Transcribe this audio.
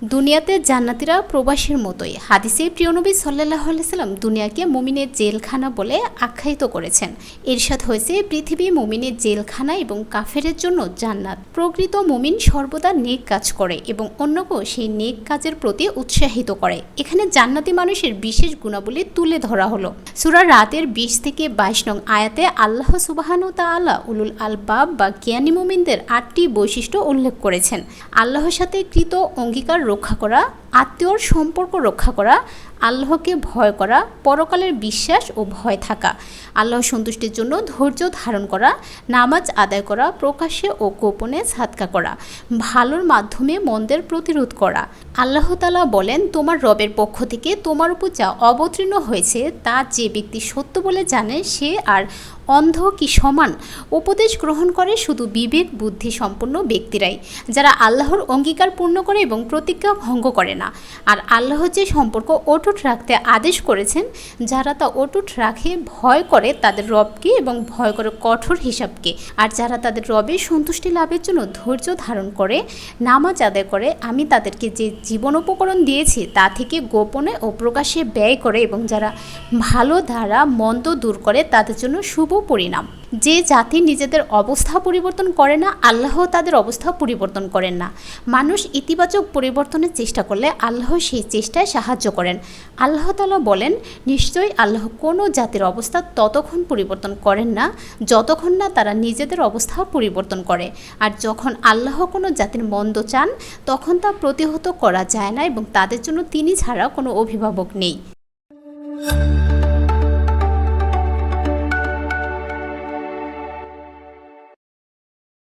দুনিয়াতে জান্নাতীরা প্রবাসীর মতোই। হাদিসে প্রিয় নবী সাল্লাল্লাহু আলাইহি সাল্লাম দুনিয়াকে মুমিনের জেলখানা বলে আখ্যায়িত করেছেন। ইরশাদ হয়েছে, পৃথিবী মুমিনের জেলখানা এবং কাফেরের জন্য জান্নাত। প্রকৃত মুমিন সর্বদা নেক কাজ করে এবং অন্যকেও সেই নেক কাজের প্রতি উৎসাহিত করে। এখানে জান্নাতি মানুষের বিশেষ গুণাবলী তুলে ধরা হলো। সূরা রাতের 20 থেকে 22 নং আয়াতে আল্লাহ সুবহানাহু ওয়া তাআলা উলুল আলবাব বা জ্ঞানী মুমিনদের 8টি বৈশিষ্ট্য উল্লেখ করেছেন। আল্লাহর সাথে কৃত অঙ্গীকার রক্ষা করা, আত্মীয়র সম্পর্ক রক্ষা করা, আল্লাহকে ভয় করা, পরকালের বিশ্বাস ও ভয় থাকা, আল্লাহর সন্তুষ্টির জন্য ধৈর্য ধারণ করা, নামাজ আদায় করা, প্রকাশ্যে ও গোপনে সাদকা করা, ভালোর মাধ্যমে মন্দের প্রতিরোধ করা। আল্লাহ তাআলা বলেন, তোমার রবের পক্ষ থেকে তোমার উপর যা অবতীর্ণ হয়েছে তা যে ব্যক্তি সত্য বলে জানে সে আর অন্ধ কি সমান? উপদেশ গ্রহণ করে শুধু বিবেক বুদ্ধি সম্পন্ন ব্যক্তিরাই, যারা আল্লাহর অঙ্গীকার পূর্ণ করে এবং প্রতিজ্ঞা ভঙ্গ করে না। আর আল্লাহ যে সম্পর্ক অটুট রাখতে আদেশ করেছেন, যারা তা অটুট রাখে, ভয় করে তাদের রবকে এবং ভয় করে কঠোর হিসাবকে। আর যারা তাদের রবের সন্তুষ্টি লাভের জন্য ধৈর্য ধারণ করে, নামাজ আদায় করে, আমি তাদেরকে যে জীবন উপকরণ দিয়েছি তা থেকে গোপনে ও প্রকাশ্যে ব্যয় করে এবং যারা ভালো দ্বারা মন্দ দূর করে, তাদের জন্য শুভ পরিণাম। যে জাতি নিজেদের অবস্থা পরিবর্তন করে না, আল্লাহ তাদের অবস্থা পরিবর্তন করেন না। মানুষ ইতিবাচক পরিবর্তনের চেষ্টা করলে আল্লাহ সেই চেষ্টায় সাহায্য করেন। আল্লাহ তাআলা বলেন, নিশ্চয়ই আল্লাহ কোনো জাতির অবস্থা ততক্ষণ পরিবর্তন করেন না যতক্ষণ না তারা নিজেদের অবস্থা পরিবর্তন করে। আর যখন আল্লাহ কোনো জাতির মন্দ চান তখন তা প্রতিহত করা যায় না এবং তাদের জন্য তিনি ছাড়া কোনো অভিভাবক নেই।